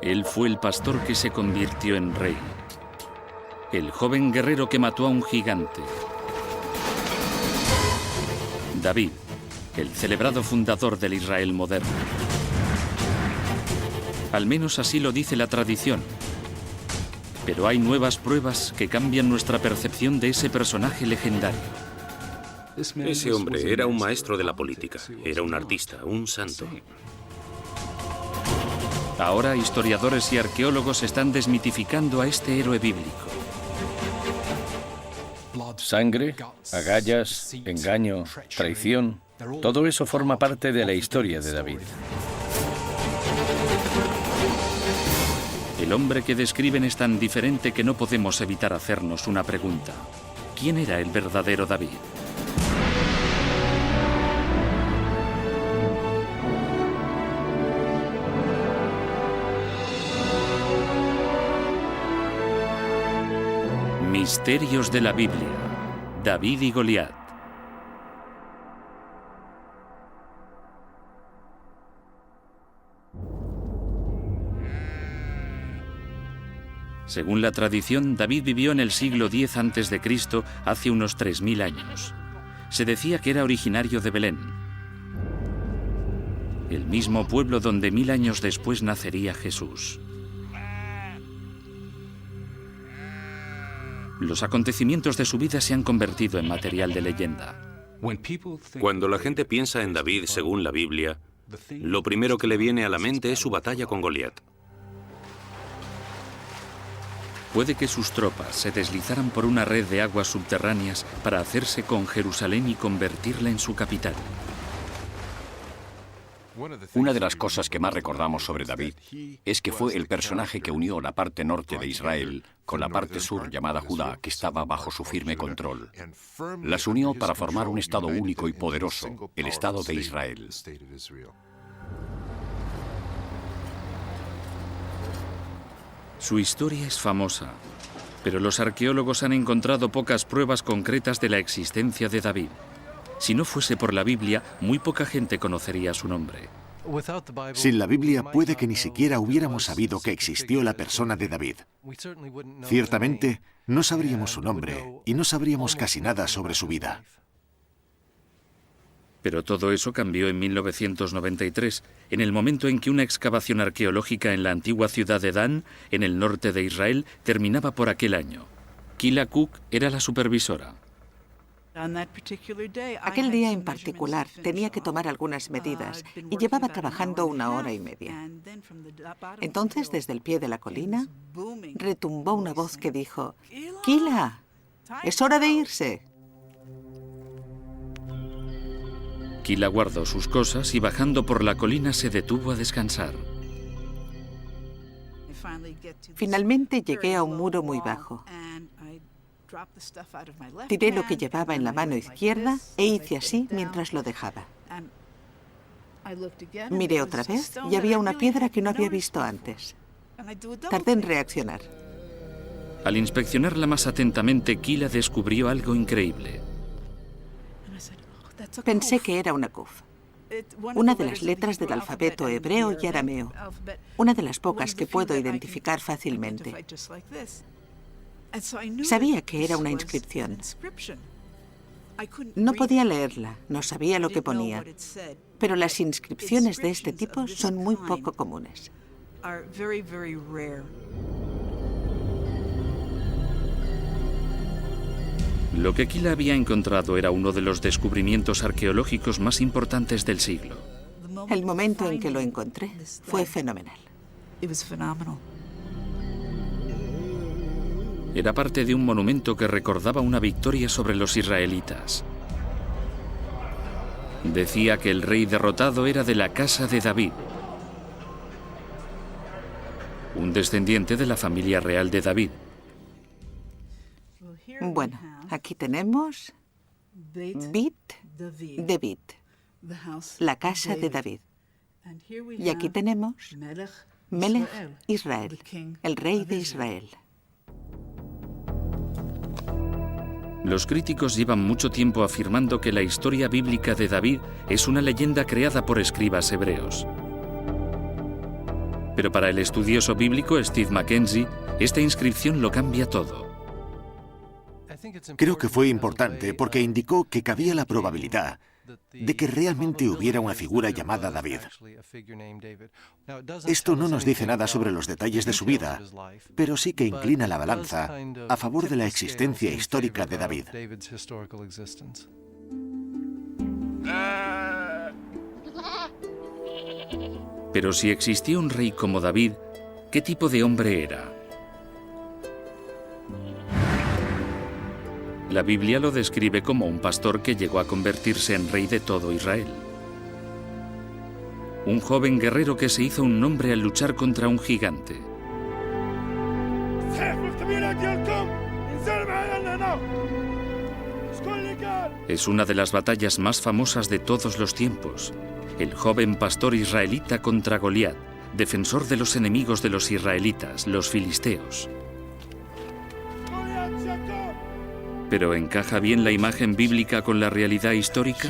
Él fue el pastor que se convirtió en rey. El joven guerrero que mató a un gigante. David, el celebrado fundador del Israel moderno. Al menos así lo dice la tradición. Pero hay nuevas pruebas que cambian nuestra percepción de ese personaje legendario. Ese hombre era un maestro de la política, era un artista, un santo. Ahora historiadores y arqueólogos están desmitificando a este héroe bíblico. Sangre, agallas, engaño, traición, todo eso forma parte de la historia de David. El hombre que describen es tan diferente que no podemos evitar hacernos una pregunta. ¿Quién era el verdadero David? Misterios de la Biblia. David y Goliat. Según la tradición, David vivió en el siglo X a.C., hace unos 3000 años. Se decía que era originario de Belén, el mismo pueblo donde 1000 años después nacería Jesús. Los acontecimientos de su vida se han convertido en material de leyenda. Cuando la gente piensa en David según la Biblia, lo primero que le viene a la mente es su batalla con Goliat. Puede que sus tropas se deslizaran por una red de aguas subterráneas para hacerse con Jerusalén y convertirla en su capital. Una de las cosas que más recordamos sobre David es que fue el personaje que unió la parte norte de Israel con la parte sur llamada Judá, que estaba bajo su firme control. Las unió para formar un estado único y poderoso, el Estado de Israel. Su historia es famosa, pero los arqueólogos han encontrado pocas pruebas concretas de la existencia de David. Si no fuese por la Biblia, muy poca gente conocería su nombre. Sin la Biblia puede que ni siquiera hubiéramos sabido que existió la persona de David. Ciertamente, no sabríamos su nombre y no sabríamos casi nada sobre su vida. Pero todo eso cambió en 1993, en el momento en que una excavación arqueológica en la antigua ciudad de Dan, en el norte de Israel, terminaba por aquel año. Kila Cook era la supervisora. Aquel día en particular tenía que tomar algunas medidas y llevaba trabajando 1 hora y media. Entonces, desde el pie de la colina, retumbó una voz que dijo: «Kila, es hora de irse». Kila guardó sus cosas y bajando por la colina se detuvo a descansar. Finalmente llegué a un muro muy bajo. Tiré lo que llevaba en la mano izquierda e hice así mientras lo dejaba. Miré otra vez y había una piedra que no había visto antes. Tardé en reaccionar. Al inspeccionarla más atentamente, Kila descubrió algo increíble. Pensé que era una kuf, una de las letras del alfabeto hebreo y arameo, una de las pocas que puedo identificar fácilmente. Sabía que era una inscripción. No podía leerla, no sabía lo que ponía, pero las inscripciones de este tipo son muy poco comunes. Lo que Kila había encontrado era uno de los descubrimientos arqueológicos más importantes del siglo. El momento en que lo encontré fue fenomenal. Era parte de un monumento que recordaba una victoria sobre los israelitas. Decía que el rey derrotado era de la casa de David, un descendiente de la familia real de David. Bueno, aquí tenemos Bit David, la casa de David. Y aquí tenemos Melech Israel, el rey de Israel. Los críticos llevan mucho tiempo afirmando que la historia bíblica de David es una leyenda creada por escribas hebreos. Pero para el estudioso bíblico Steve Mackenzie, esta inscripción lo cambia todo. Creo que fue importante porque indicó que cabía la probabilidad de que realmente hubiera una figura llamada David. Esto no nos dice nada sobre los detalles de su vida, pero sí que inclina la balanza a favor de la existencia histórica de David. Pero si existía un rey como David, ¿qué tipo de hombre era? La Biblia lo describe como un pastor que llegó a convertirse en rey de todo Israel. Un joven guerrero que se hizo un nombre al luchar contra un gigante. Es una de las batallas más famosas de todos los tiempos. El joven pastor israelita contra Goliat, defensor de los enemigos de los israelitas, los filisteos. ¿Pero encaja bien la imagen bíblica con la realidad histórica?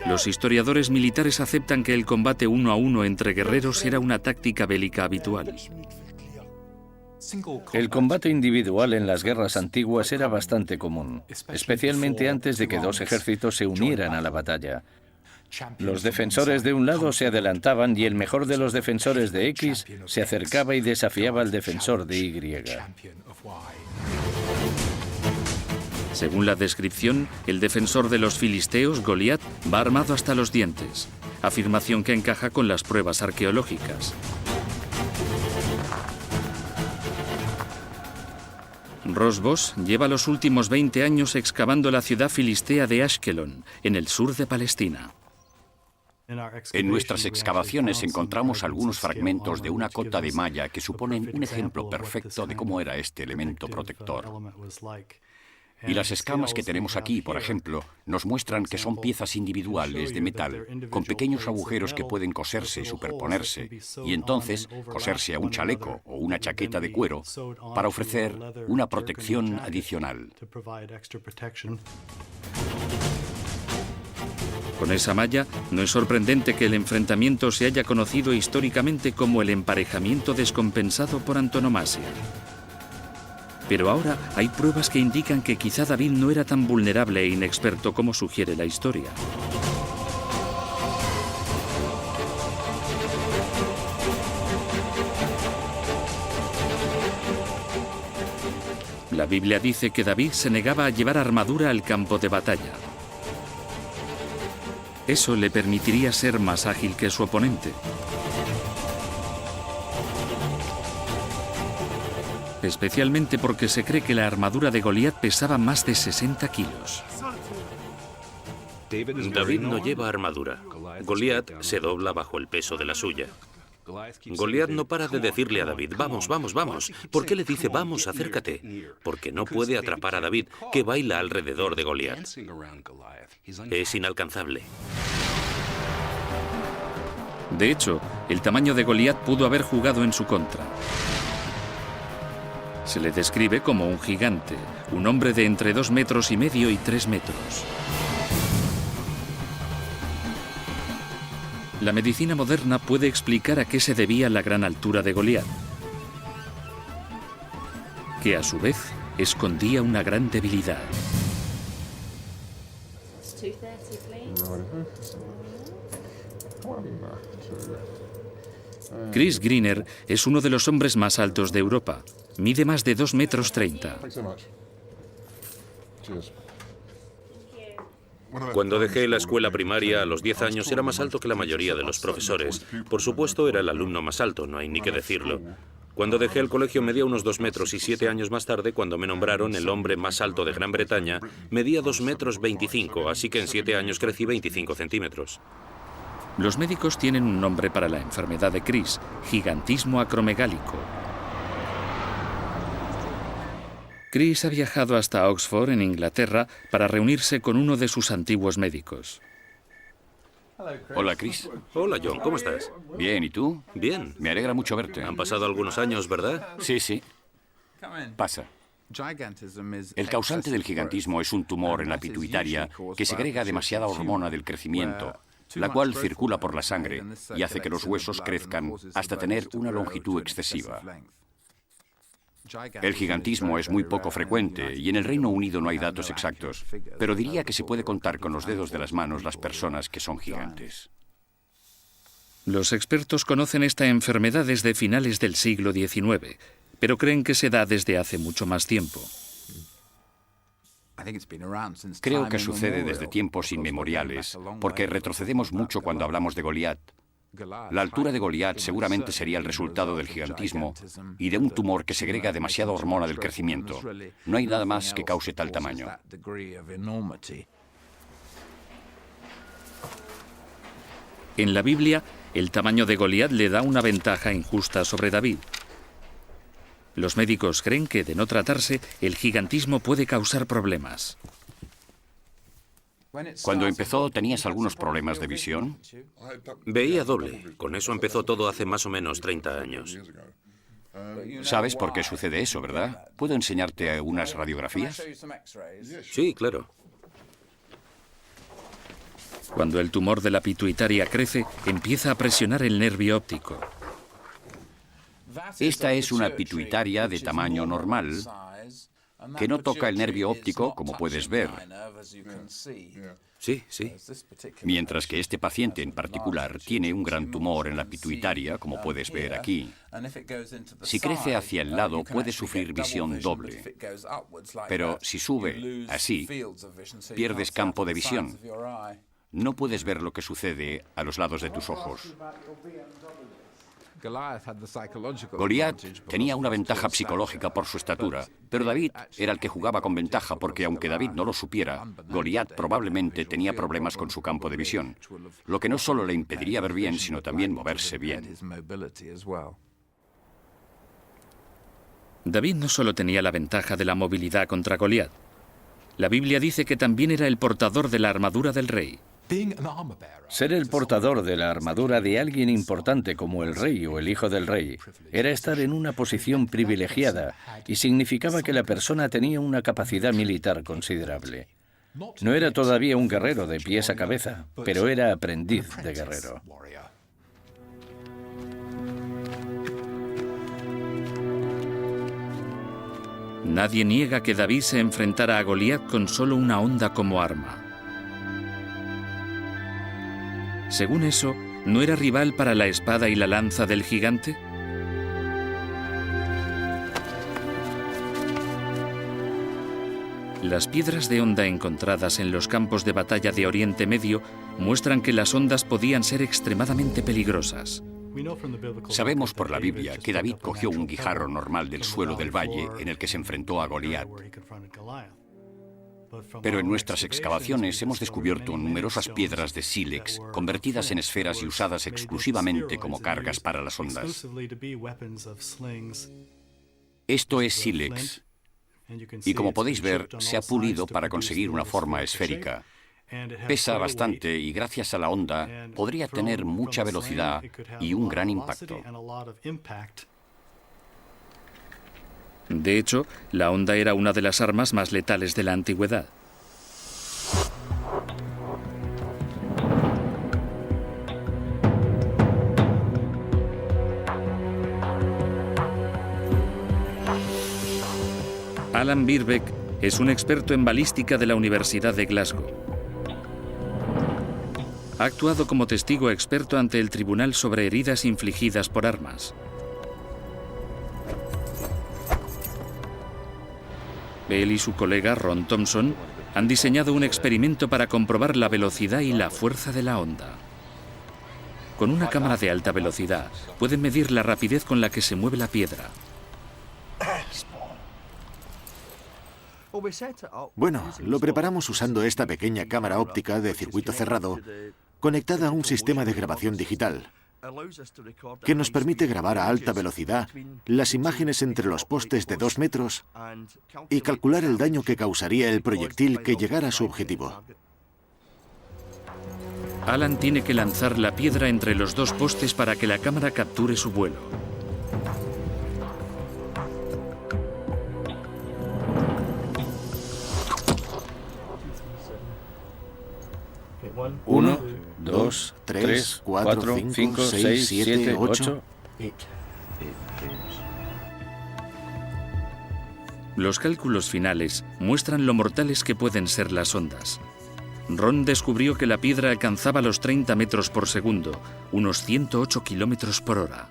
Los historiadores militares aceptan que el combate uno a uno entre guerreros era una táctica bélica habitual. El combate individual en las guerras antiguas era bastante común, especialmente antes de que dos ejércitos se unieran a la batalla. Los defensores de un lado se adelantaban y el mejor de los defensores de X se acercaba y desafiaba al defensor de Y. Según la descripción, el defensor de los filisteos, Goliat, va armado hasta los dientes, afirmación que encaja con las pruebas arqueológicas. Ross Boss lleva los últimos 20 años excavando la ciudad filistea de Ashkelon, en el sur de Palestina. En nuestras excavaciones encontramos algunos fragmentos de una cota de malla que suponen un ejemplo perfecto de cómo era este elemento protector. Y las escamas que tenemos aquí, por ejemplo, nos muestran que son piezas individuales de metal, con pequeños agujeros que pueden coserse y superponerse, y entonces coserse a un chaleco o una chaqueta de cuero para ofrecer una protección adicional. Con esa malla, no es sorprendente que el enfrentamiento se haya conocido históricamente como el emparejamiento descompensado por antonomasia. Pero ahora hay pruebas que indican que quizá David no era tan vulnerable e inexperto como sugiere la historia. La Biblia dice que David se negaba a llevar armadura al campo de batalla. Eso le permitiría ser más ágil que su oponente. Especialmente porque se cree que la armadura de Goliat pesaba más de 60 kilos. David no lleva armadura. Goliat se dobla bajo el peso de la suya. Goliat no para de decirle a David, vamos, vamos, vamos. ¿Por qué le dice, vamos, acércate? Porque no puede atrapar a David, que baila alrededor de Goliat. Es inalcanzable. De hecho, el tamaño de Goliat pudo haber jugado en su contra. Se le describe como un gigante, un hombre de entre 2,5 metros y 3 metros. La medicina moderna puede explicar a qué se debía la gran altura de Goliat, que a su vez escondía una gran debilidad. Chris Greener es uno de los hombres más altos de Europa. Mide más de 2,30 metros. Cuando dejé la escuela primaria a los 10 años era más alto que la mayoría de los profesores. Por supuesto, era el alumno más alto, no hay ni que decirlo. Cuando dejé el colegio medía unos 2 metros y 7 años más tarde, cuando me nombraron el hombre más alto de Gran Bretaña, medía 2,25 metros, así que en 7 años crecí 25 centímetros. Los médicos tienen un nombre para la enfermedad de Chris, gigantismo acromegálico. Chris ha viajado hasta Oxford, en Inglaterra, para reunirse con uno de sus antiguos médicos. Hola, Chris. Hola, John, ¿cómo estás? Bien, ¿y tú? Bien. Me alegra mucho verte. Han pasado algunos años, ¿verdad? Sí, sí. Pasa. El causante del gigantismo es un tumor en la pituitaria que segrega demasiada hormona del crecimiento, la cual circula por la sangre y hace que los huesos crezcan hasta tener una longitud excesiva. El gigantismo es muy poco frecuente y en el Reino Unido no hay datos exactos, pero diría que se puede contar con los dedos de las manos las personas que son gigantes. Los expertos conocen esta enfermedad desde finales del siglo XIX, pero creen que se da desde hace mucho más tiempo. Creo que sucede desde tiempos inmemoriales, porque retrocedemos mucho cuando hablamos de Goliat. La altura de Goliat seguramente sería el resultado del gigantismo y de un tumor que segrega demasiada hormona del crecimiento. No hay nada más que cause tal tamaño. En la Biblia, el tamaño de Goliat le da una ventaja injusta sobre David. Los médicos creen que, de no tratarse, el gigantismo puede causar problemas. Cuando empezó, ¿tenías algunos problemas de visión? Veía doble. Con eso empezó todo hace más o menos 30 años. ¿Sabes por qué sucede eso, verdad? ¿Puedo enseñarte unas radiografías? Sí, claro. Cuando el tumor de la pituitaria crece, empieza a presionar el nervio óptico. Esta es una pituitaria de tamaño normal que no toca el nervio óptico, como puedes ver. Sí, sí. Mientras que este paciente en particular tiene un gran tumor en la pituitaria, como puedes ver aquí. Si crece hacia el lado, puede sufrir visión doble. Pero si sube así, pierdes campo de visión. No puedes ver lo que sucede a los lados de tus ojos. Goliat tenía una ventaja psicológica por su estatura, pero David era el que jugaba con ventaja porque, aunque David no lo supiera, Goliat probablemente tenía problemas con su campo de visión, lo que no solo le impediría ver bien, sino también moverse bien. David no solo tenía la ventaja de la movilidad contra Goliat. La Biblia dice que también era el portador de la armadura del rey. Ser el portador de la armadura de alguien importante como el rey o el hijo del rey era estar en una posición privilegiada y significaba que la persona tenía una capacidad militar considerable. No era todavía un guerrero de pies a cabeza, pero era aprendiz de guerrero. Nadie niega que David se enfrentara a Goliat con solo una honda como arma. Según eso, ¿no era rival para la espada y la lanza del gigante? Las piedras de honda encontradas en los campos de batalla de Oriente Medio muestran que las hondas podían ser extremadamente peligrosas. Sabemos por la Biblia que David cogió un guijarro normal del suelo del valle en el que se enfrentó a Goliat. Pero en nuestras excavaciones hemos descubierto numerosas piedras de sílex convertidas en esferas y usadas exclusivamente como cargas para las hondas. Esto es sílex y, como podéis ver, se ha pulido para conseguir una forma esférica. Pesa bastante y gracias a la honda podría tener mucha velocidad y un gran impacto. De hecho, la honda era una de las armas más letales de la antigüedad. Alan Birbeck es un experto en balística de la Universidad de Glasgow. Ha actuado como testigo experto ante el tribunal sobre heridas infligidas por armas. Él y su colega Ron Thompson han diseñado un experimento para comprobar la velocidad y la fuerza de la honda. Con una cámara de alta velocidad pueden medir la rapidez con la que se mueve la piedra. Bueno, lo preparamos usando esta pequeña cámara óptica de circuito cerrado conectada a un sistema de grabación digital que nos permite grabar a alta velocidad las imágenes entre los postes de 2 metros y calcular el daño que causaría el proyectil que llegara a su objetivo. Alan tiene que lanzar la piedra entre los 2 postes para que la cámara capture su vuelo. 1, 2, 3, 4, 5, 6, 7, 8. Los cálculos finales muestran lo mortales que pueden ser las ondas. Ron descubrió que la piedra alcanzaba los 30 metros por segundo, unos 108 kilómetros por hora.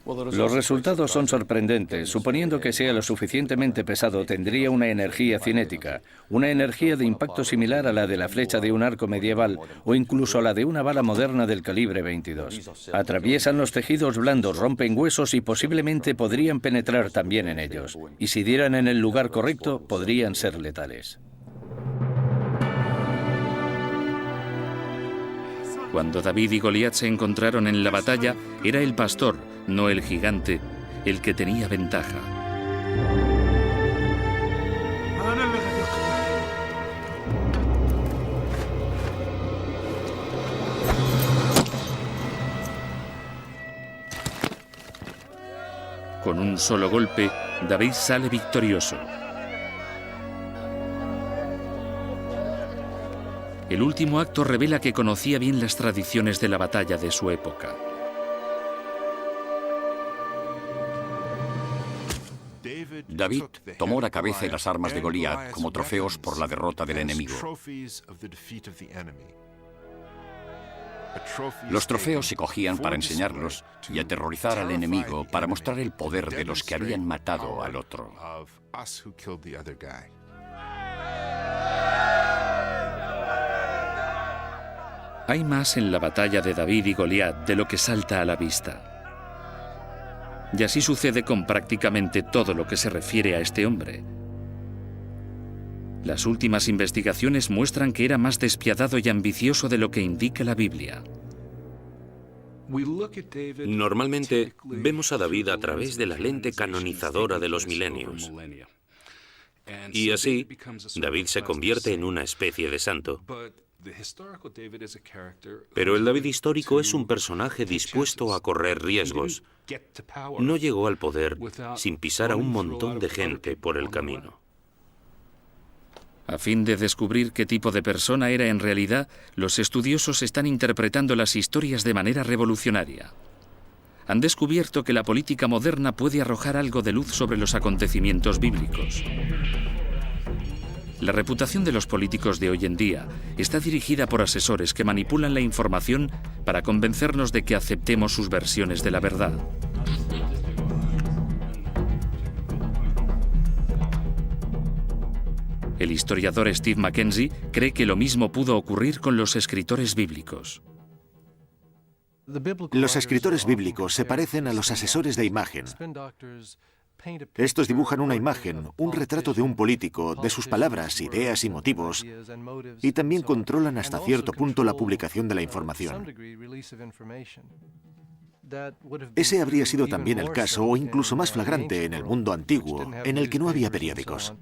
Los resultados son sorprendentes. Suponiendo que sea lo suficientemente pesado, tendría una energía cinética, una energía de impacto similar a la de la flecha de un arco medieval o incluso a la de una bala moderna del calibre 22. Atraviesan los tejidos blandos, rompen huesos y posiblemente podrían penetrar también en ellos. Y si dieran en el lugar correcto, podrían ser letales. Cuando David y Goliat se encontraron en la batalla, era el pastor, no el gigante, el que tenía ventaja. Con un solo golpe, David sale victorioso. El último acto revela que conocía bien las tradiciones de la batalla de su época. David tomó la cabeza y las armas de Goliat como trofeos por la derrota del enemigo. Los trofeos se cogían para enseñarlos y aterrorizar al enemigo para mostrar el poder de los que habían matado al otro. Hay más en la batalla de David y Goliat de lo que salta a la vista. Y así sucede con prácticamente todo lo que se refiere a este hombre. Las últimas investigaciones muestran que era más despiadado y ambicioso de lo que indica la Biblia. Normalmente vemos a David a través de la lente canonizadora de los milenios. Y así, David se convierte en una especie de santo. Pero el David histórico es un personaje dispuesto a correr riesgos. No llegó al poder sin pisar a un montón de gente por el camino. A fin de descubrir qué tipo de persona era en realidad, los estudiosos están interpretando las historias de manera revolucionaria. Han descubierto que la política moderna puede arrojar algo de luz sobre los acontecimientos bíblicos. La reputación de los políticos de hoy en día está dirigida por asesores que manipulan la información para convencernos de que aceptemos sus versiones de la verdad. El historiador Steve Mackenzie cree que lo mismo pudo ocurrir con los escritores bíblicos. Los escritores bíblicos se parecen a los asesores de imagen. Estos dibujan una imagen, un retrato de un político, de sus palabras, ideas y motivos, y también controlan hasta cierto punto la publicación de la información. Ese habría sido también el caso, o incluso más flagrante, en el mundo antiguo, en el que no había periódicos.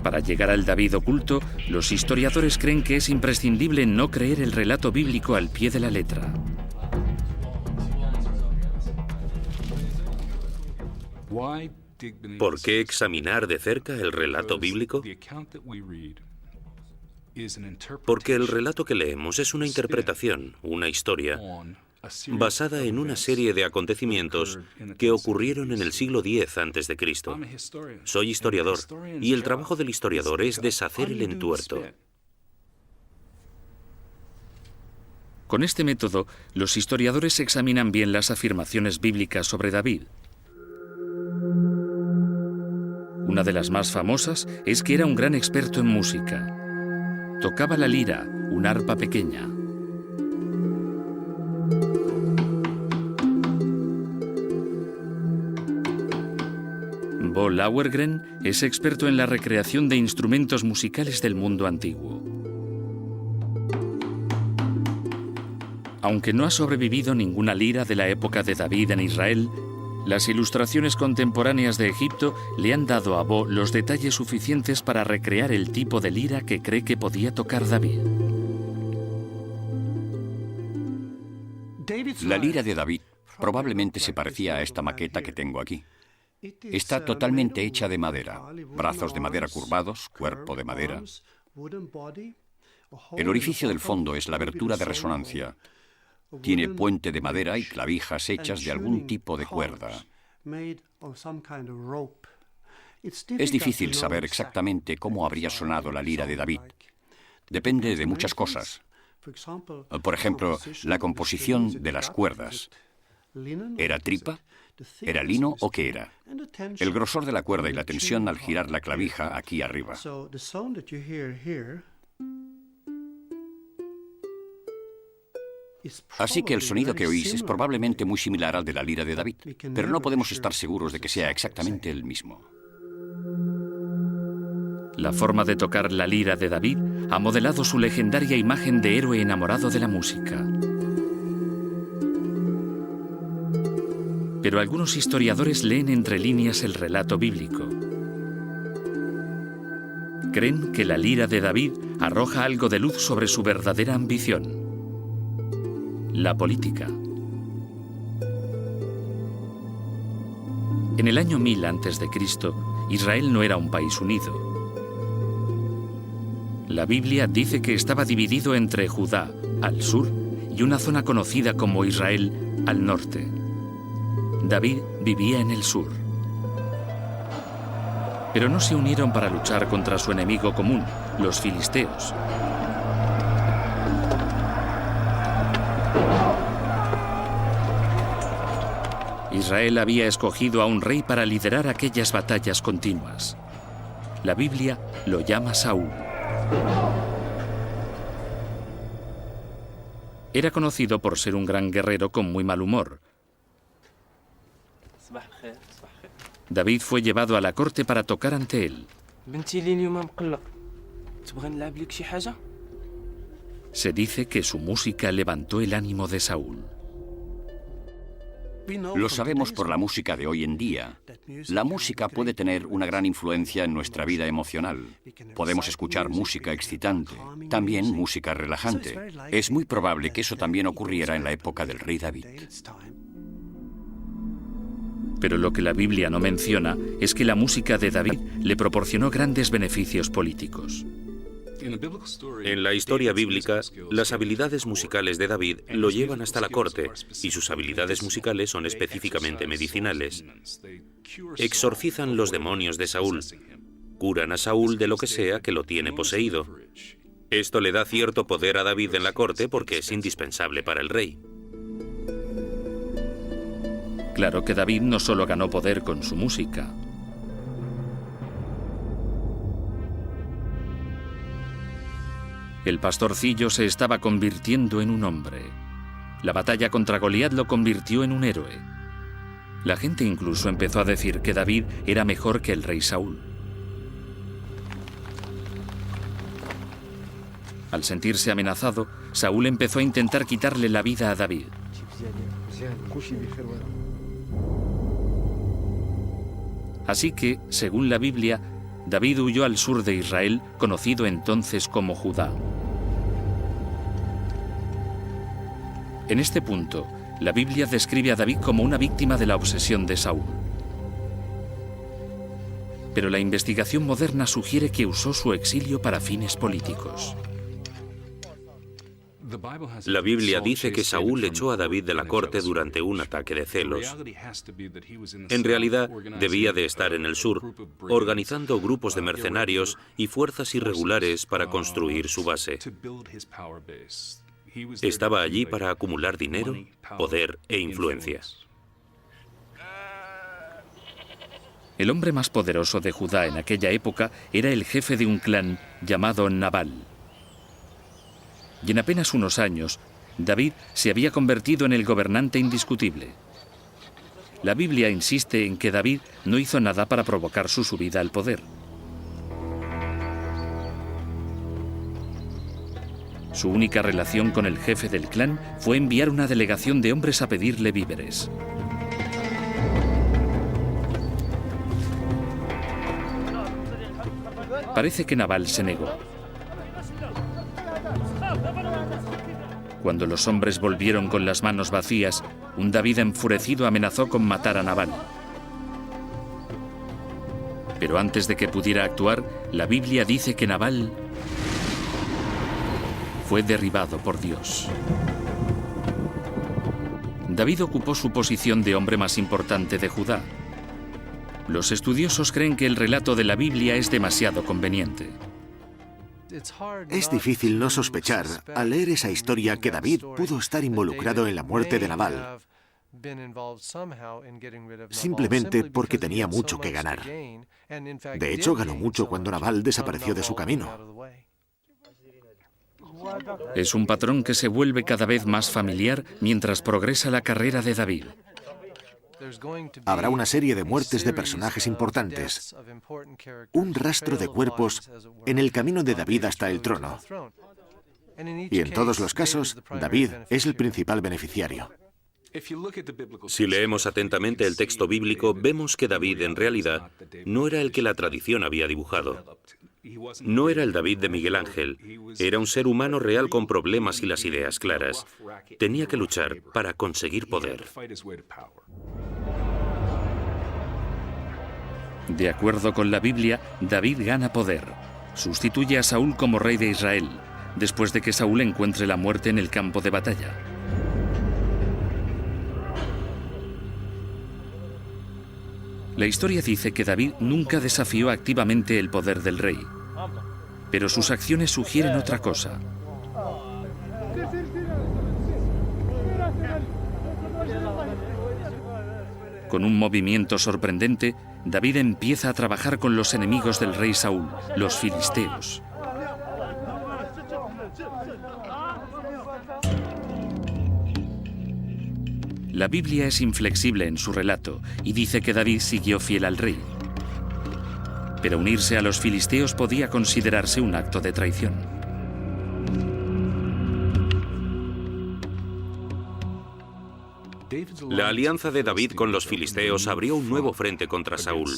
Para llegar al David oculto, los historiadores creen que es imprescindible no creer el relato bíblico al pie de la letra. ¿Por qué examinar de cerca el relato bíblico? Porque el relato que leemos es una interpretación, una historia, basada en una serie de acontecimientos que ocurrieron en el siglo X a.C. Soy historiador, y el trabajo del historiador es deshacer el entuerto. Con este método, los historiadores examinan bien las afirmaciones bíblicas sobre David. Una de las más famosas es que era un gran experto en música. Tocaba la lira, una arpa pequeña. Bo Lauergren es experto en la recreación de instrumentos musicales del mundo antiguo. Aunque no ha sobrevivido ninguna lira de la época de David en Israel, las ilustraciones contemporáneas de Egipto le han dado a Bo los detalles suficientes para recrear el tipo de lira que cree que podía tocar David. La lira de David probablemente se parecía a esta maqueta que tengo aquí. Está totalmente hecha de madera, brazos de madera curvados, cuerpo de madera, El orificio del fondo es la abertura de resonancia. Tiene puente de madera y clavijas hechas de algún tipo de cuerda. Es difícil saber exactamente cómo habría sonado la lira de David. Depende de muchas cosas. Por ejemplo, la composición de las cuerdas. ¿Era tripa? ¿Era lino o qué era? El grosor de la cuerda y la tensión al girar la clavija aquí arriba. Así que el sonido que oís es probablemente muy similar al de la lira de David, pero no podemos estar seguros de que sea exactamente el mismo. La forma de tocar la lira de David ha modelado su legendaria imagen de héroe enamorado de la música. Pero algunos historiadores leen entre líneas el relato bíblico. Creen que la lira de David arroja algo de luz sobre su verdadera ambición: la política. En el año 1000 a.C., Israel no era un país unido. La Biblia dice que estaba dividido entre Judá, al sur, y una zona conocida como Israel, al norte. David vivía en el sur. Pero no se unieron para luchar contra su enemigo común, los filisteos. Israel había escogido a un rey para liderar aquellas batallas continuas. La Biblia lo llama Saúl. Era conocido por ser un gran guerrero con muy mal humor. David fue llevado a la corte para tocar ante él. Se dice que su música levantó el ánimo de Saúl. Lo sabemos por la música de hoy en día. La música puede tener una gran influencia en nuestra vida emocional. Podemos escuchar música excitante, también música relajante. Es muy probable que eso también ocurriera en la época del rey David. Pero lo que la Biblia no menciona es que la música de David le proporcionó grandes beneficios políticos. En la historia bíblica, las habilidades musicales de David lo llevan hasta la corte, y sus habilidades musicales son específicamente medicinales. Exorcizan los demonios de Saúl, curan a Saúl de lo que sea que lo tiene poseído. Esto le da cierto poder a David en la corte porque es indispensable para el rey. Claro que David no solo ganó poder con su música. El pastorcillo se estaba convirtiendo en un hombre. La batalla contra Goliat lo convirtió en un héroe. La gente incluso empezó a decir que David era mejor que el rey Saúl. Al sentirse amenazado, Saúl empezó a intentar quitarle la vida a David. Así que, según la Biblia, David huyó al sur de Israel, conocido entonces como Judá. En este punto, la Biblia describe a David como una víctima de la obsesión de Saúl. Pero la investigación moderna sugiere que usó su exilio para fines políticos. La Biblia dice que Saúl echó a David de la corte durante un ataque de celos. En realidad, debía de estar en el sur, organizando grupos de mercenarios y fuerzas irregulares para construir su base. Estaba allí para acumular dinero, poder e influencia. El hombre más poderoso de Judá en aquella época era el jefe de un clan llamado Nabal. Y en apenas unos años, David se había convertido en el gobernante indiscutible. La Biblia insiste en que David no hizo nada para provocar su subida al poder. Su única relación con el jefe del clan fue enviar una delegación de hombres a pedirle víveres. Parece que Nabal se negó. Cuando los hombres volvieron con las manos vacías, un David enfurecido amenazó con matar a Nabal. Pero antes de que pudiera actuar, la Biblia dice que Nabal fue derribado por Dios. David ocupó su posición de hombre más importante de Judá. Los estudiosos creen que el relato de la Biblia es demasiado conveniente. Es difícil no sospechar, al leer esa historia, que David pudo estar involucrado en la muerte de Nabal, simplemente porque tenía mucho que ganar. De hecho, ganó mucho cuando Nabal desapareció de su camino. Es un patrón que se vuelve cada vez más familiar mientras progresa la carrera de David. Habrá una serie de muertes de personajes importantes, un rastro de cuerpos en el camino de David hasta el trono. Y en todos los casos, David es el principal beneficiario. Si leemos atentamente el texto bíblico, vemos que David en realidad no era el que la tradición había dibujado. No era el David de Miguel Ángel. Era un ser humano real con problemas y las ideas claras. Tenía que luchar para conseguir poder. De acuerdo con la Biblia, David gana poder. Sustituye a Saúl como rey de Israel, después de que Saúl encuentre la muerte en el campo de batalla. La historia dice que David nunca desafió activamente el poder del rey, pero sus acciones sugieren otra cosa. Con un movimiento sorprendente, David empieza a trabajar con los enemigos del rey Saúl, los filisteos. La Biblia es inflexible en su relato y dice que David siguió fiel al rey. Pero unirse a los filisteos podía considerarse un acto de traición. La alianza de David con los filisteos abrió un nuevo frente contra Saúl.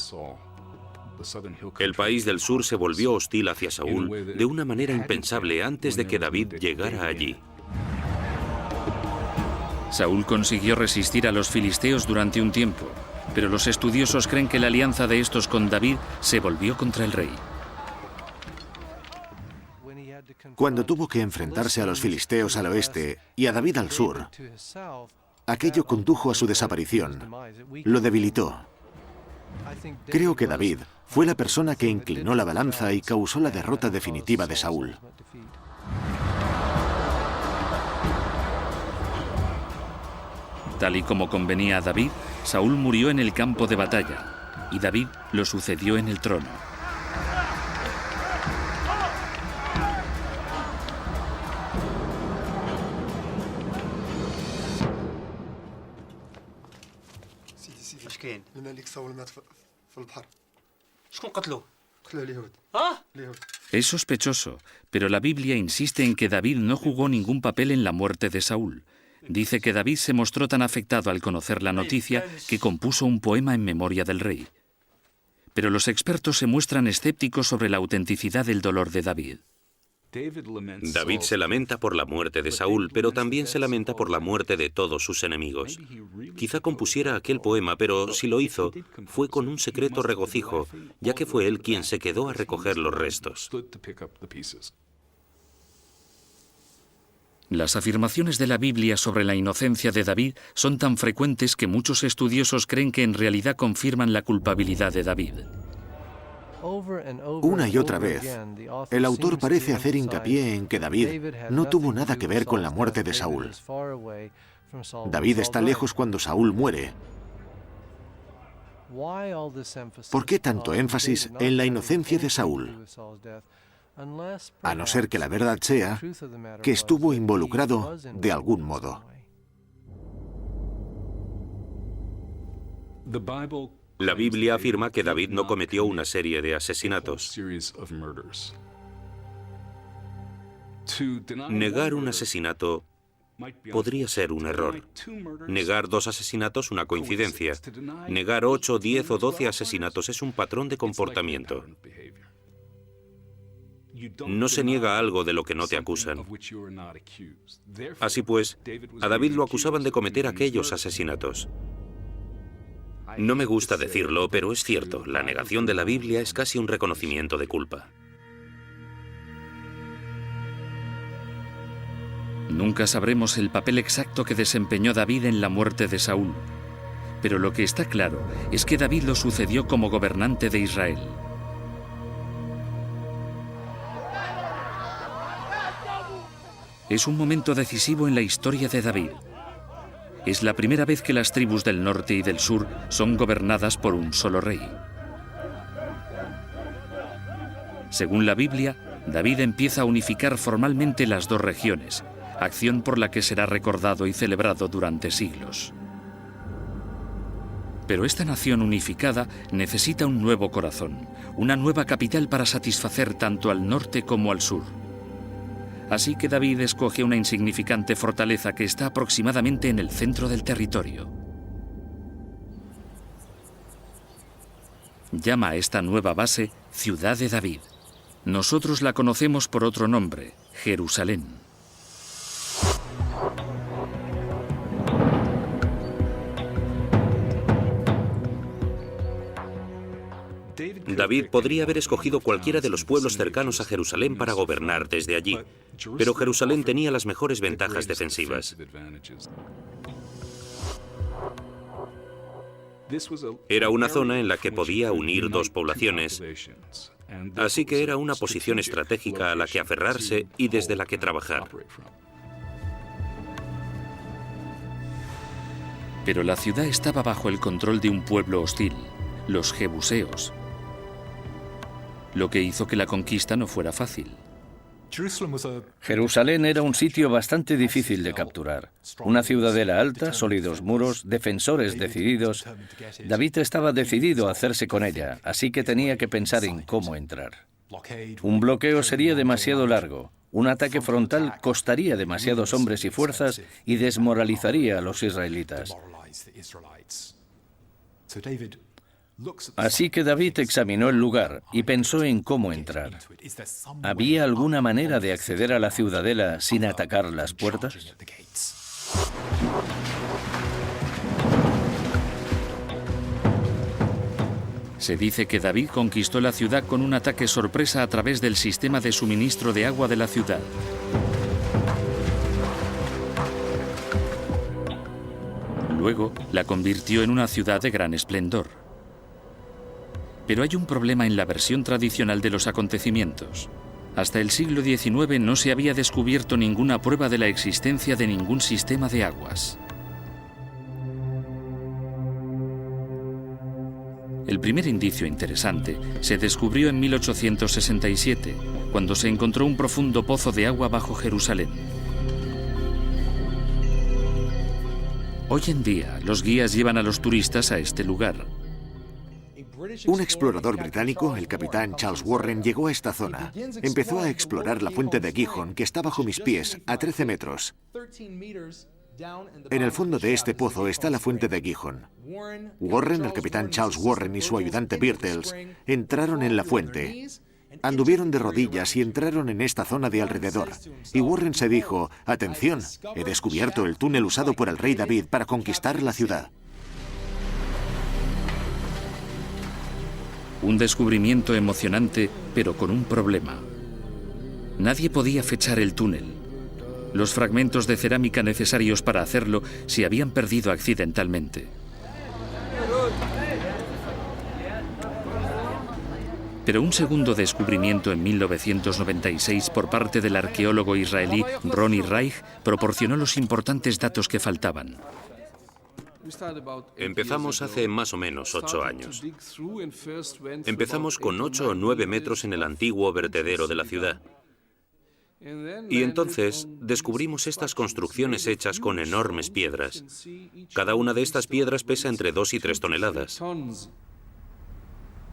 El país del sur se volvió hostil hacia Saúl de una manera impensable antes de que David llegara allí. Saúl consiguió resistir a los filisteos durante un tiempo, pero los estudiosos creen que la alianza de estos con David se volvió contra el rey. Cuando tuvo que enfrentarse a los filisteos al oeste y a David al sur, aquello condujo a su desaparición, lo debilitó. Creo que David fue la persona que inclinó la balanza y causó la derrota definitiva de Saúl. Tal y como convenía a David, Saúl murió en el campo de batalla y David lo sucedió en el trono. Es sospechoso, pero la Biblia insiste en que David no jugó ningún papel en la muerte de Saúl. Dice que David se mostró tan afectado al conocer la noticia que compuso un poema en memoria del rey. Pero los expertos se muestran escépticos sobre la autenticidad del dolor de David. David se lamenta por la muerte de Saúl, pero también se lamenta por la muerte de todos sus enemigos. Quizá compusiera aquel poema, pero si lo hizo, fue con un secreto regocijo, ya que fue él quien se quedó a recoger los restos. Las afirmaciones de la Biblia sobre la inocencia de David son tan frecuentes que muchos estudiosos creen que en realidad confirman la culpabilidad de David. Una y otra vez, el autor parece hacer hincapié en que David no tuvo nada que ver con la muerte de Saúl. David está lejos cuando Saúl muere. ¿Por qué tanto énfasis en la inocencia de Saúl? A no ser que la verdad sea que estuvo involucrado de algún modo. La Biblia afirma que David no cometió una serie de asesinatos. Negar un asesinato podría ser un error. Negar 2 asesinatos, una coincidencia. Negar 8, 10 o 12 asesinatos es un patrón de comportamiento. No se niega algo de lo que no te acusan. Así pues, a David lo acusaban de cometer aquellos asesinatos. No me gusta decirlo, pero es cierto, la negación de la Biblia es casi un reconocimiento de culpa. Nunca sabremos el papel exacto que desempeñó David en la muerte de Saúl, pero lo que está claro es que David lo sucedió como gobernante de Israel. Es un momento decisivo en la historia de David. Es la primera vez que las tribus del norte y del sur son gobernadas por un solo rey. Según la Biblia, David empieza a unificar formalmente las dos regiones, acción por la que será recordado y celebrado durante siglos. Pero esta nación unificada necesita un nuevo corazón, una nueva capital para satisfacer tanto al norte como al sur. Así que David escoge una insignificante fortaleza que está aproximadamente en el centro del territorio. Llama a esta nueva base Ciudad de David. Nosotros la conocemos por otro nombre, Jerusalén. David podría haber escogido cualquiera de los pueblos cercanos a Jerusalén para gobernar desde allí, pero Jerusalén tenía las mejores ventajas defensivas. Era una zona en la que podía unir dos poblaciones, así que era una posición estratégica a la que aferrarse y desde la que trabajar. Pero la ciudad estaba bajo el control de un pueblo hostil, los jebuseos, lo que hizo que la conquista no fuera fácil. Jerusalén era un sitio bastante difícil de capturar. Una ciudadela alta, sólidos muros, defensores decididos. David estaba decidido a hacerse con ella, así que tenía que pensar en cómo entrar. Un bloqueo sería demasiado largo. Un ataque frontal costaría demasiados hombres y fuerzas y desmoralizaría a los israelitas. Así que David examinó el lugar y pensó en cómo entrar. ¿Había alguna manera de acceder a la ciudadela sin atacar las puertas? Se dice que David conquistó la ciudad con un ataque sorpresa a través del sistema de suministro de agua de la ciudad. Luego la convirtió en una ciudad de gran esplendor. Pero hay un problema en la versión tradicional de los acontecimientos. Hasta el siglo XIX no se había descubierto ninguna prueba de la existencia de ningún sistema de aguas. El primer indicio interesante se descubrió en 1867, cuando se encontró un profundo pozo de agua bajo Jerusalén. Hoy en día, los guías llevan a los turistas a este lugar. Un explorador británico, el capitán Charles Warren, llegó a esta zona. Empezó a explorar la fuente de Gihon, que está bajo mis pies, a 13 metros. En el fondo de este pozo está la fuente de Gihon. Warren, el capitán Charles Warren y su ayudante Birtles entraron en la fuente. Anduvieron de rodillas y entraron en esta zona de alrededor. Y Warren se dijo, «Atención, he descubierto el túnel usado por el rey David para conquistar la ciudad». Un descubrimiento emocionante, pero con un problema. Nadie podía fechar el túnel. Los fragmentos de cerámica necesarios para hacerlo se habían perdido accidentalmente. Pero un segundo descubrimiento en 1996 por parte del arqueólogo israelí Ronnie Reich proporcionó los importantes datos que faltaban. Empezamos hace más o menos 8 años. Empezamos con 8 o 9 metros en el antiguo vertedero de la ciudad. Y entonces descubrimos estas construcciones hechas con enormes piedras. Cada una de estas piedras pesa entre 2 y 3 toneladas.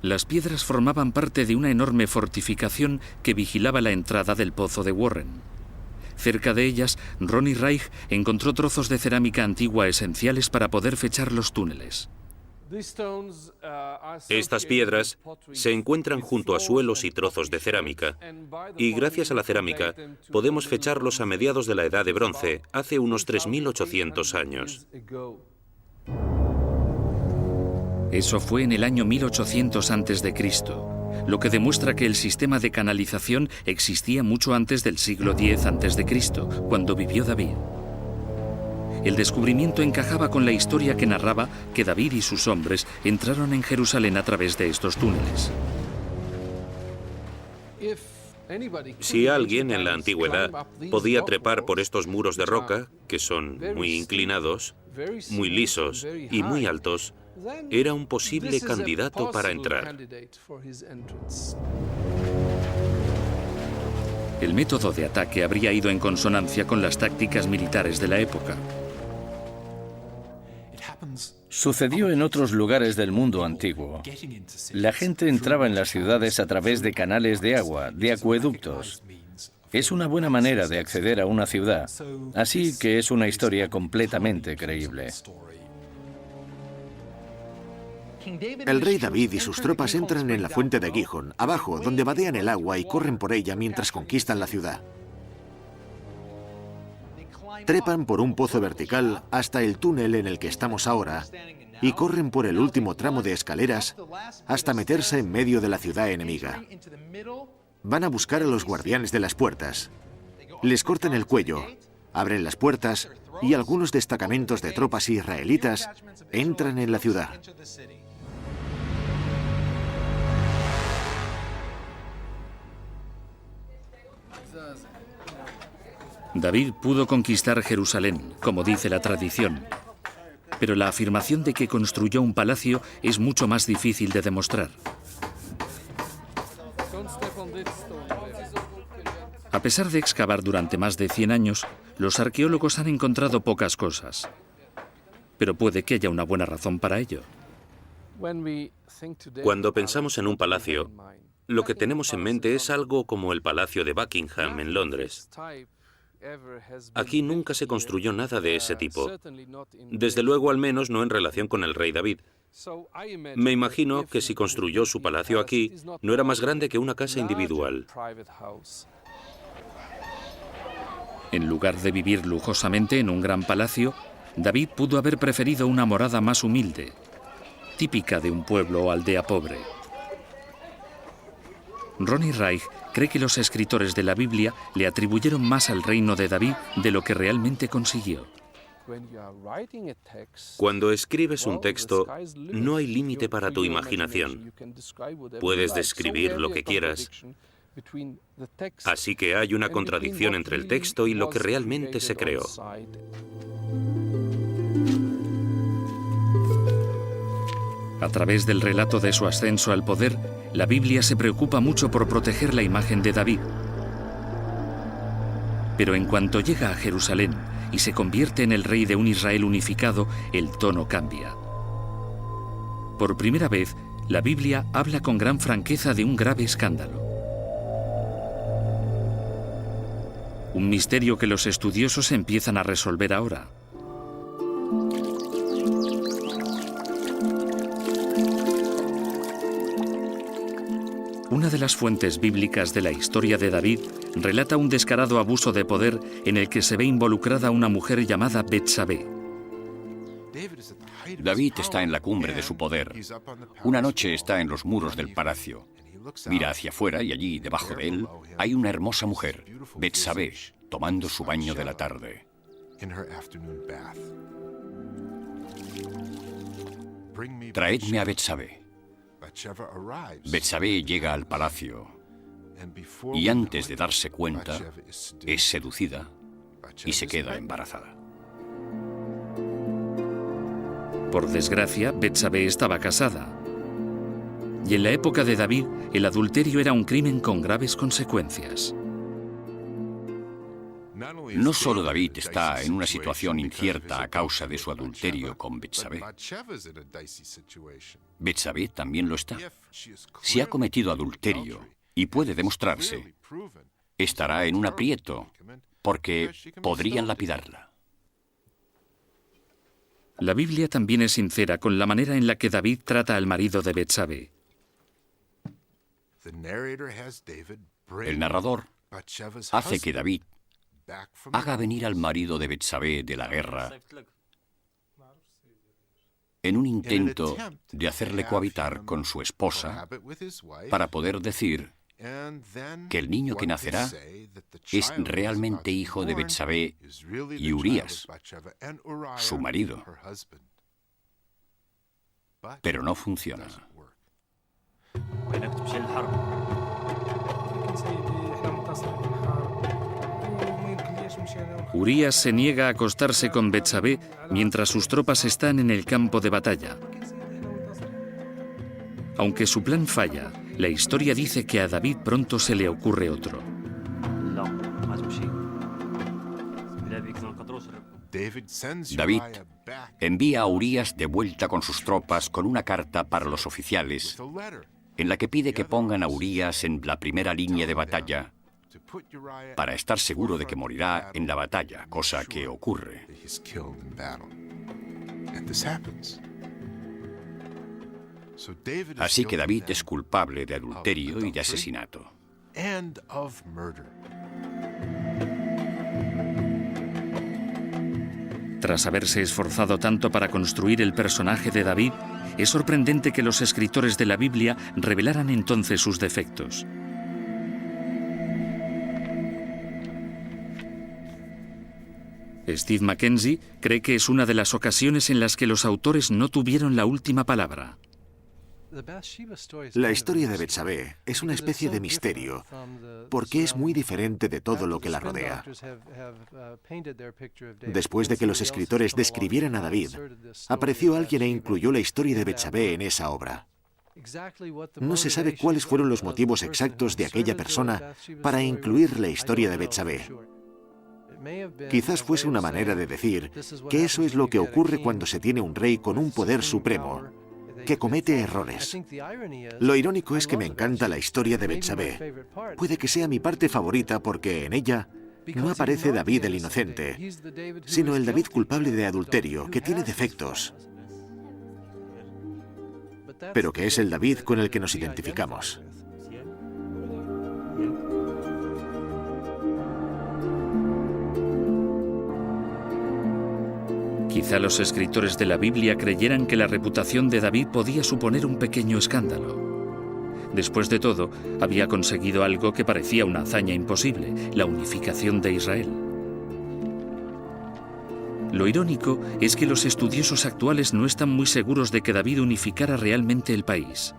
Las piedras formaban parte de una enorme fortificación que vigilaba la entrada del pozo de Warren. Cerca de ellas, Ronnie Reich encontró trozos de cerámica antigua esenciales para poder fechar los túneles. Estas piedras se encuentran junto a suelos y trozos de cerámica, y gracias a la cerámica podemos fecharlos a mediados de la Edad de Bronce, hace unos 3.800 años. Eso fue en el año 1800 a.C. lo que demuestra que el sistema de canalización existía mucho antes del siglo X a.C., cuando vivió David. El descubrimiento encajaba con la historia que narraba que David y sus hombres entraron en Jerusalén a través de estos túneles. Si alguien en la antigüedad podía trepar por estos muros de roca, que son muy inclinados, muy lisos y muy altos, era un posible candidato para entrar. El método de ataque habría ido en consonancia con las tácticas militares de la época. Sucedió en otros lugares del mundo antiguo. La gente entraba en las ciudades a través de canales de agua, de acueductos. Es una buena manera de acceder a una ciudad, así que es una historia completamente creíble. El rey David y sus tropas entran en la fuente de Gihón, abajo, donde vadean el agua y corren por ella mientras conquistan la ciudad. Trepan por un pozo vertical hasta el túnel en el que estamos ahora y corren por el último tramo de escaleras hasta meterse en medio de la ciudad enemiga. Van a buscar a los guardianes de las puertas. Les cortan el cuello, abren las puertas y algunos destacamentos de tropas israelitas entran en la ciudad. David pudo conquistar Jerusalén, como dice la tradición, pero la afirmación de que construyó un palacio es mucho más difícil de demostrar. A pesar de excavar durante más de 100 años, los arqueólogos han encontrado pocas cosas, pero puede que haya una buena razón para ello. Cuando pensamos en un palacio, lo que tenemos en mente es algo como el Palacio de Buckingham en Londres. Aquí nunca se construyó nada de ese tipo. Desde luego, al menos no en relación con el rey David. Me imagino que si construyó su palacio aquí, no era más grande que una casa individual. En lugar de vivir lujosamente en un gran palacio, David pudo haber preferido una morada más humilde, típica de un pueblo o aldea pobre. Ronnie Reich cree que los escritores de la Biblia le atribuyeron más al reino de David de lo que realmente consiguió. Cuando escribes un texto, no hay límite para tu imaginación. Puedes describir lo que quieras. Así que hay una contradicción entre el texto y lo que realmente se creó. A través del relato de su ascenso al poder, la Biblia se preocupa mucho por proteger la imagen de David. Pero en cuanto llega a Jerusalén y se convierte en el rey de un Israel unificado, el tono cambia. Por primera vez, la Biblia habla con gran franqueza de un grave escándalo. Un misterio que los estudiosos empiezan a resolver ahora. Una de las fuentes bíblicas de la historia de David relata un descarado abuso de poder en el que se ve involucrada una mujer llamada Betsabé. David está en la cumbre de su poder. Una noche está en los muros del palacio. Mira hacia afuera y allí, debajo de él, hay una hermosa mujer, Betsabé, tomando su baño de la tarde. Traedme a Betsabé. Betsabé llega al palacio y antes de darse cuenta es seducida y se queda embarazada. Por desgracia, Betsabé estaba casada. Y en la época de David, el adulterio era un crimen con graves consecuencias. No solo David está en una situación incierta a causa de su adulterio con Betsabé. Betsabé también lo está. Si ha cometido adulterio y puede demostrarse, estará en un aprieto porque podrían lapidarla. La Biblia también es sincera con la manera en la que David trata al marido de Betsabé. El narrador hace que David haga venir al marido de Betsabé de la guerra en un intento de hacerle cohabitar con su esposa para poder decir que el niño que nacerá es realmente hijo de Betsabé y Urías, su marido. Pero no funciona. Urías se niega a acostarse con Betsabé mientras sus tropas están en el campo de batalla. Aunque su plan falla, la historia dice que a David pronto se le ocurre otro. David envía a Urías de vuelta con sus tropas con una carta para los oficiales en la que pide que pongan a Urías en la primera línea de batalla para estar seguro de que morirá en la batalla, cosa que ocurre. Así que David es culpable de adulterio y de asesinato. Tras haberse esforzado tanto para construir el personaje de David, es sorprendente que los escritores de la Biblia revelaran entonces sus defectos. Steve Mackenzie cree que es una de las ocasiones en las que los autores no tuvieron la última palabra. La historia de Betsabé es una especie de misterio, porque es muy diferente de todo lo que la rodea. Después de que los escritores describieran a David, apareció alguien e incluyó la historia de Betsabé en esa obra. No se sabe cuáles fueron los motivos exactos de aquella persona para incluir la historia de Betsabé. Quizás fuese una manera de decir que eso es lo que ocurre cuando se tiene un rey con un poder supremo, que comete errores. Lo irónico es que me encanta la historia de Betsabé. Puede que sea mi parte favorita porque en ella no aparece David el inocente, sino el David culpable de adulterio, que tiene defectos, pero que es el David con el que nos identificamos. Quizá los escritores de la Biblia creyeran que la reputación de David podía suponer un pequeño escándalo. Después de todo, había conseguido algo que parecía una hazaña imposible, la unificación de Israel. Lo irónico es que los estudiosos actuales no están muy seguros de que David unificara realmente el país.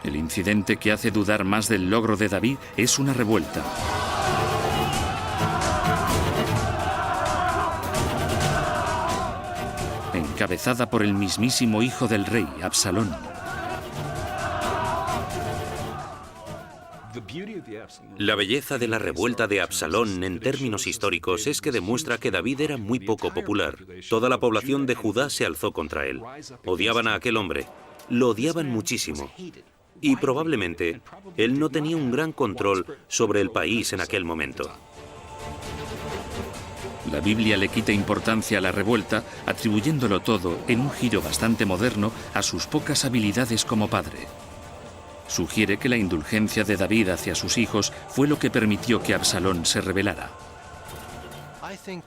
El incidente que hace dudar más del logro de David es una revuelta. Encabezada por el mismísimo hijo del rey, Absalón. La belleza de la revuelta de Absalón en términos históricos es que demuestra que David era muy poco popular. Toda la población de Judá se alzó contra él. Odiaban a aquel hombre. Lo odiaban muchísimo. Y probablemente él no tenía un gran control sobre el país en aquel momento. La Biblia le quita importancia a la revuelta, atribuyéndolo todo, en un giro bastante moderno, a sus pocas habilidades como padre. Sugiere que la indulgencia de David hacia sus hijos fue lo que permitió que Absalón se rebelara.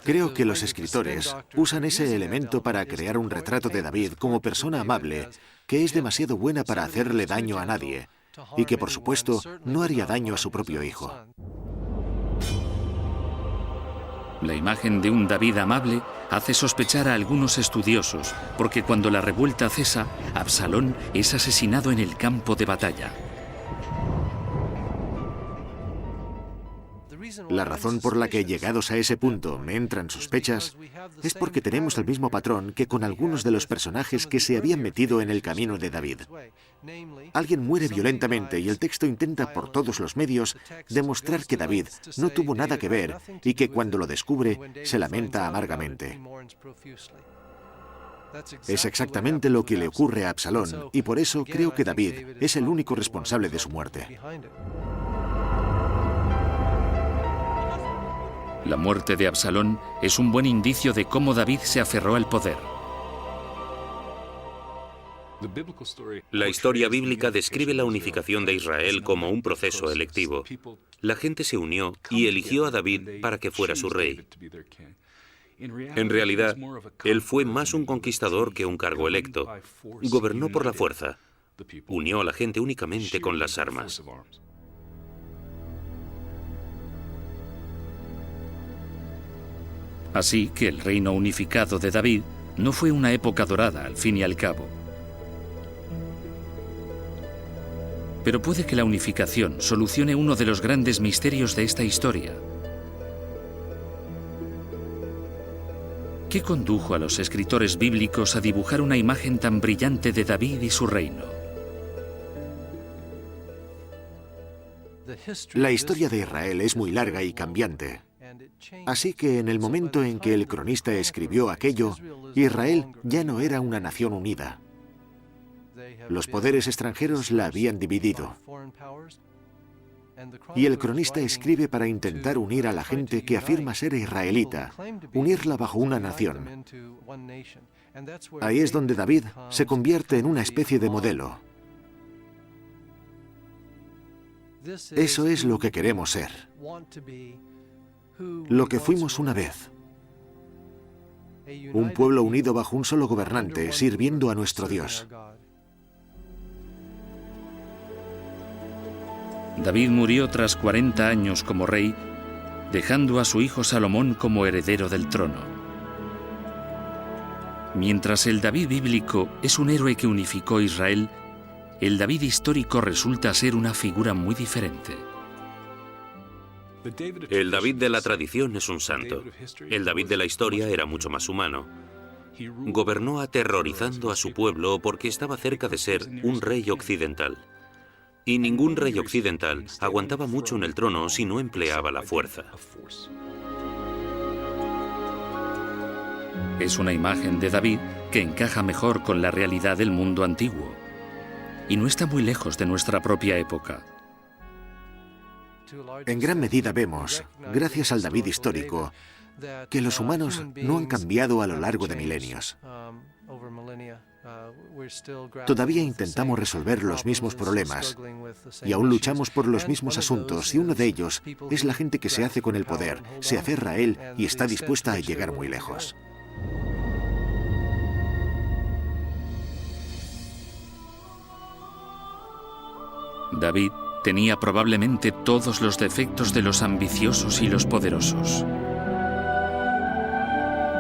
Creo que los escritores usan ese elemento para crear un retrato de David como persona amable, que es demasiado buena para hacerle daño a nadie, y que, por supuesto, no haría daño a su propio hijo. La imagen de un David amable hace sospechar a algunos estudiosos, porque cuando la revuelta cesa, Absalón es asesinado en el campo de batalla. La razón por la que, llegados a ese punto, me entran sospechas es porque tenemos el mismo patrón que con algunos de los personajes que se habían metido en el camino de David. Alguien muere violentamente y el texto intenta por todos los medios demostrar que David no tuvo nada que ver y que cuando lo descubre se lamenta amargamente. Es exactamente lo que le ocurre a Absalón y por eso creo que David es el único responsable de su muerte. La muerte de Absalón es un buen indicio de cómo David se aferró al poder. La historia bíblica describe la unificación de Israel como un proceso electivo. La gente se unió y eligió a David para que fuera su rey. En realidad, él fue más un conquistador que un cargo electo. Gobernó por la fuerza. Unió a la gente únicamente con las armas. Así que el reino unificado de David no fue una época dorada, al fin y al cabo. Pero puede que la unificación solucione uno de los grandes misterios de esta historia. ¿Qué condujo a los escritores bíblicos a dibujar una imagen tan brillante de David y su reino? La historia de Israel es muy larga y cambiante. Así que en el momento en que el cronista escribió aquello, Israel ya no era una nación unida. Los poderes extranjeros la habían dividido. Y el cronista escribe para intentar unir a la gente que afirma ser israelita, unirla bajo una nación. Ahí es donde David se convierte en una especie de modelo. Eso es lo que queremos ser. Lo que fuimos una vez. Un pueblo unido bajo un solo gobernante, sirviendo a nuestro Dios. David murió tras 40 años como rey, dejando a su hijo Salomón como heredero del trono. Mientras el David bíblico es un héroe que unificó Israel, el David histórico resulta ser una figura muy diferente. El David de la tradición es un santo. El David de la historia era mucho más humano. Gobernó aterrorizando a su pueblo porque estaba cerca de ser un rey occidental. Y ningún rey occidental aguantaba mucho en el trono si no empleaba la fuerza. Es una imagen de David que encaja mejor con la realidad del mundo antiguo. Y no está muy lejos de nuestra propia época. En gran medida vemos, gracias al David histórico, que los humanos no han cambiado a lo largo de milenios. Todavía intentamos resolver los mismos problemas y aún luchamos por los mismos asuntos, y uno de ellos es la gente que se hace con el poder, se aferra a él y está dispuesta a llegar muy lejos. David tenía probablemente todos los defectos de los ambiciosos y los poderosos.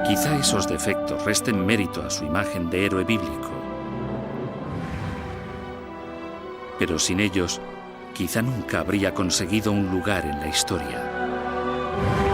Quizá esos defectos resten mérito a su imagen de héroe bíblico. Pero sin ellos, quizá nunca habría conseguido un lugar en la historia.